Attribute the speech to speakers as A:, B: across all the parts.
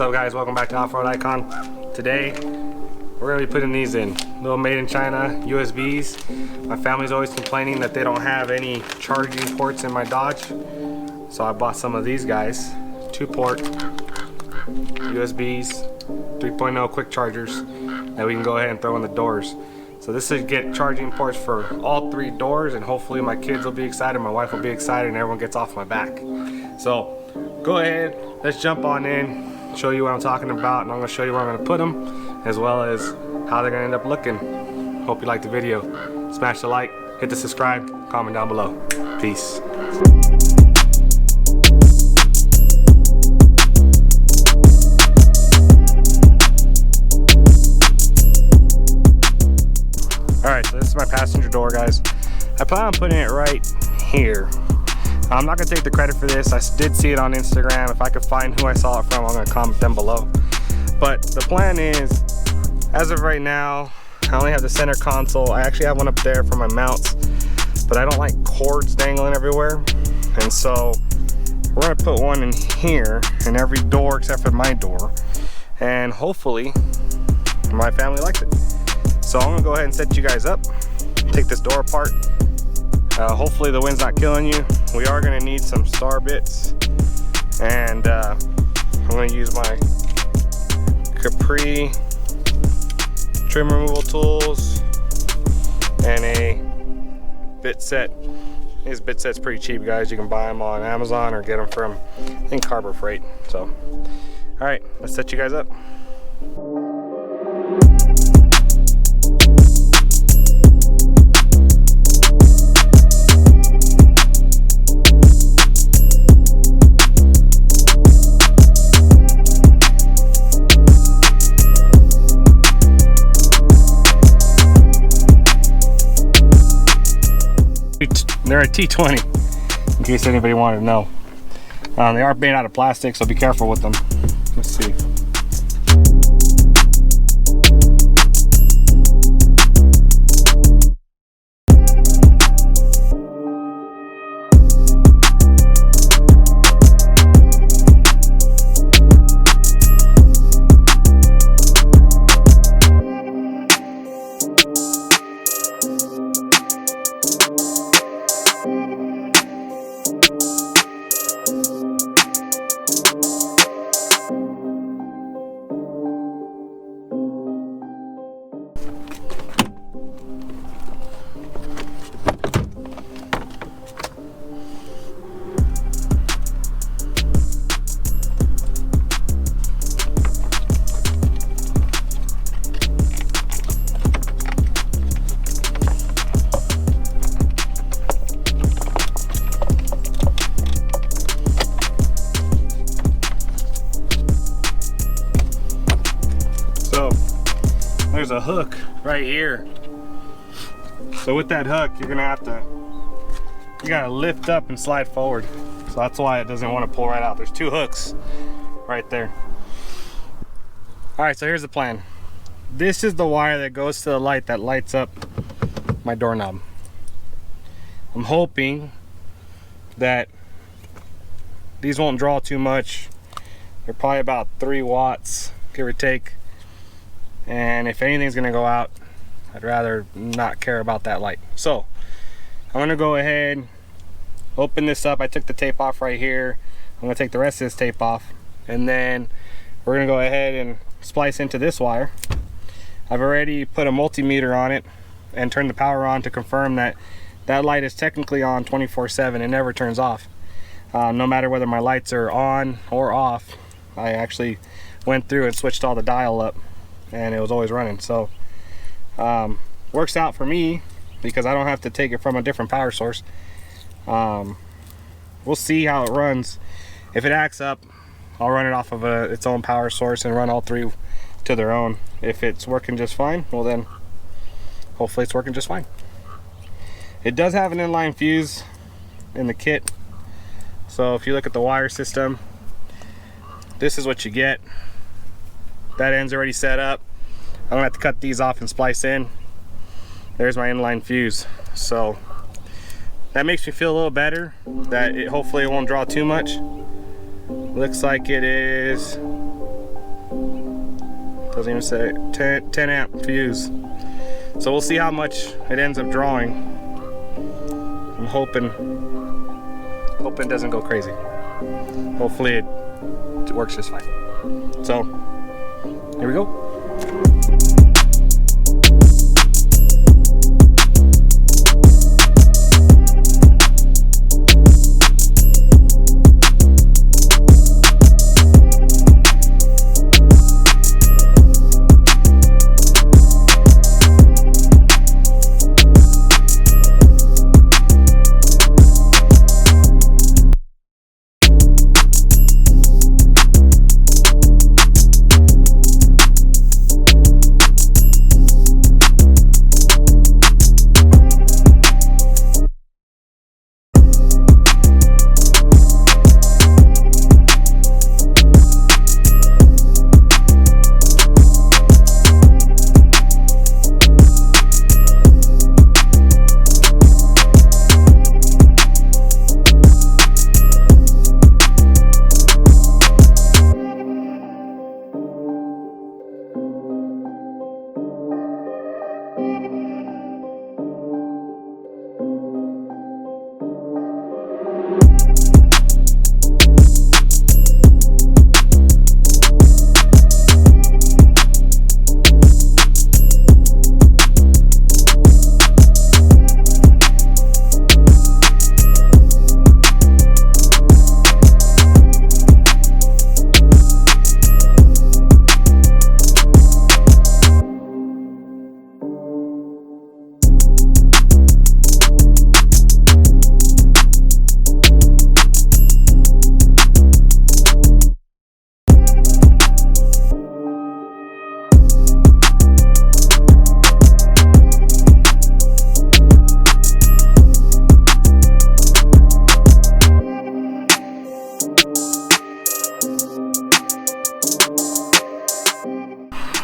A: What's up guys, welcome back to Offroadicon. Today we're going to be putting these in, little made in China USBs. My family's always complaining that they don't have any charging ports in my Dodge. So I bought some of these guys, 2-port USBs, 3.0 quick chargers that we can go ahead and throw in the doors. So this is get charging ports for all 3 doors, and hopefully my kids will be excited, my wife will be excited, and everyone gets off my back. So go ahead, let's jump on in, show you what I'm talking about, and I'm going to show you where I'm going to put them, as well as how they're going to end up looking. Hope you liked the video. Smash the like, hit the subscribe, comment down below. Peace. Alright, so this is my passenger door, guys. I plan on putting it right here. I'm not going to take the credit for this. I did see it on Instagram. If I could find who I saw it from, I'm going to comment them below. But the plan is, as of right now, I only have the center console. I actually have one up there for my mounts, but I don't like cords dangling everywhere. And so we're going to put one in here in every door except for my door. And hopefully my family likes it. So I'm gonna go ahead and set you guys up, take this door apart. Hopefully the wind's not killing you. We are gonna need some star bits, and I'm gonna use my Capri trim removal tools and a bit set. This bit set's pretty cheap, guys. You can buy them on Amazon or get them from, I think, Harbor Freight. So, all right, let's set you guys up. They're a T20, in case anybody wanted to know. They are made out of plastic, so be careful with them. Let's see. There's a hook right here. So with that hook, you're gonna have to, you gotta lift up and slide forward. So that's why it doesn't want to pull right out. There's 2 hooks right there. All right, so here's the plan. This is the wire that goes to the light that lights up my doorknob. I'm hoping that these won't draw too much. They're probably about 3 watts, give or take. And if anything's gonna go out, I'd rather not care about that light. So I'm gonna go ahead, open this up. I took the tape off right here. I'm gonna take the rest of this tape off, and then we're gonna go ahead and splice into this wire. I've already put a multimeter on it and turned the power on to confirm that that light is technically on 24/7. It never turns off. No matter whether my lights are on or off, I actually went through and switched all the dial up, and it was always running. So works out for me because I don't have to take it from a different power source. We'll see how it runs. If it acts up, I'll run it off of its own power source and run all 3 to their own. If it's working just fine, well then hopefully it's working just fine. It does have an inline fuse in the kit, so if you look at the wire system, this is what you get. That end's already set up. I'm gonna have to cut these off and splice in. There's my inline fuse. So that makes me feel a little better that hopefully it won't draw too much. Looks like it is Doesn't even say 10 amp fuse. So we'll see how much it ends up drawing. I'm hoping it doesn't go crazy. Hopefully it works just fine. So here we go.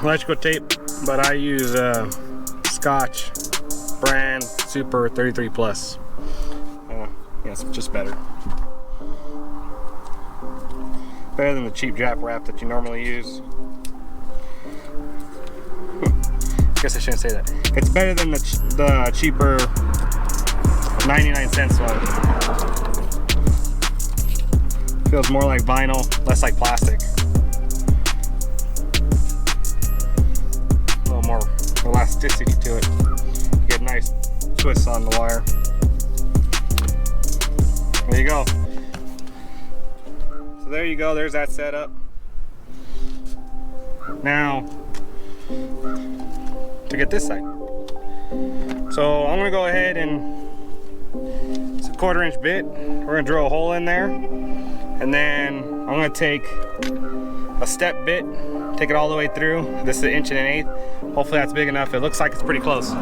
A: Electrical tape, but I use Scotch brand Super 33 Plus. Yeah, it's just better. Better than the cheap Jap wrap that you normally use. Guess I shouldn't say that. It's better than the cheaper 99-cent one. Feels more like vinyl, less like plastic. More elasticity to it. You get nice twists on the wire. There you go. So there you go, there's that setup. Now to get this side. So I'm gonna go ahead and it's a 1/4 inch bit. We're gonna drill a hole in there, and then I'm gonna take a step bit, take it all the way through. This is 1 1/8 inch. Hopefully that's big enough. It looks like it's pretty close.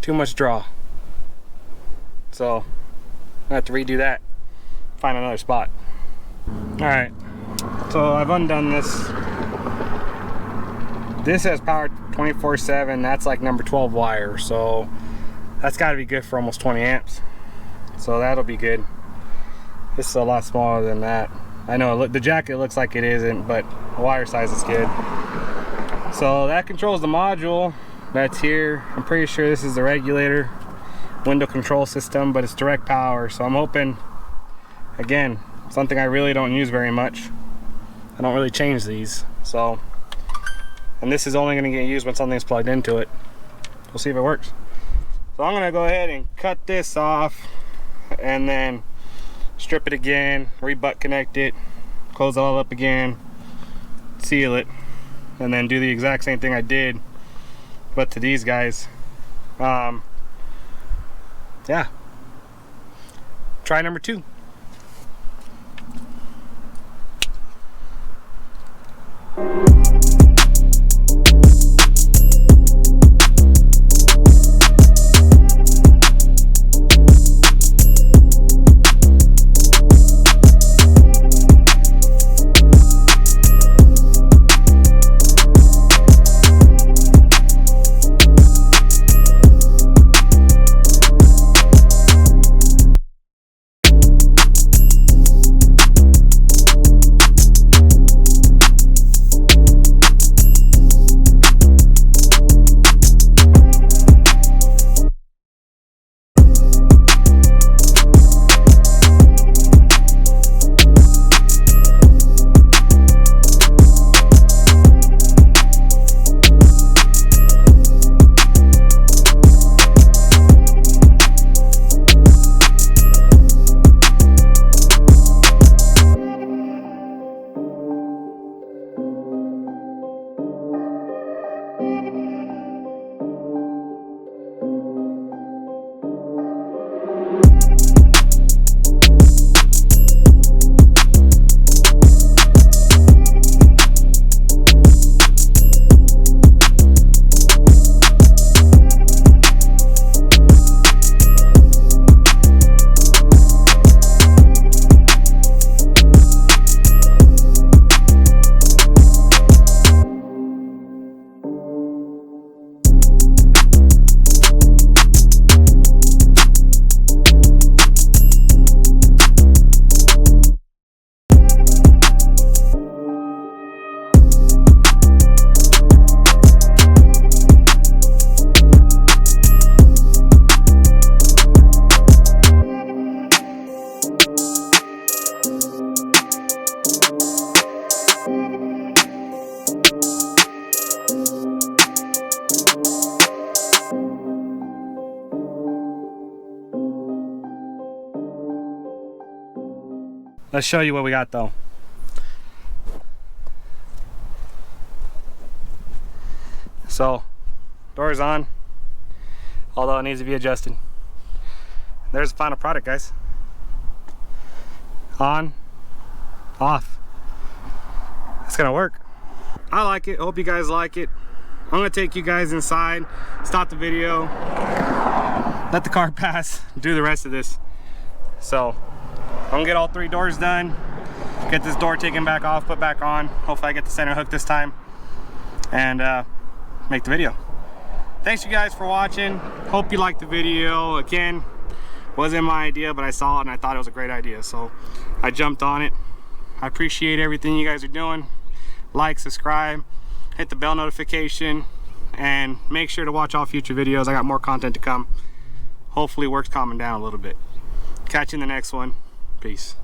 A: Too much draw. So I have to redo that. Find another spot. Alright. So I've undone this. This has power 24/7. That's like number 12 wire. So that's got to be good for almost 20 amps. So that'll be good. This is a lot smaller than that. I know the jacket looks like it isn't, but the wire size is good. So that controls the module that's here. I'm pretty sure this is the regulator window control system, but it's direct power. So I'm hoping, again, something I really don't use very much. I don't really change these. So, and this is only going to get used when something's plugged into it. We'll see if it works. So I'm going to go ahead and cut this off and then strip it again, re-butt connect it, close it all up again, seal it, and then do the exact same thing I did but to these guys. Yeah, try number 2. Let's show you what we got though. So, door's on, although it needs to be adjusted. There's the final product, guys. On, off. It's gonna work. I like it, hope you guys like it. I'm gonna take you guys inside, stop the video, let the car pass, do the rest of this. So, I'm gonna get all 3 doors done, get this door taken back off, put back on. Hopefully I get the center hook this time, and make the video. Thanks you guys for watching. Hope you liked the video. Again, wasn't my idea, but I saw it and I thought it was a great idea, so I jumped on it. I appreciate everything you guys are doing. Like, subscribe, hit the bell notification, and make sure to watch all future videos. I got more content to come. Hopefully work's calming down a little bit. Catch you in the next one. Peace.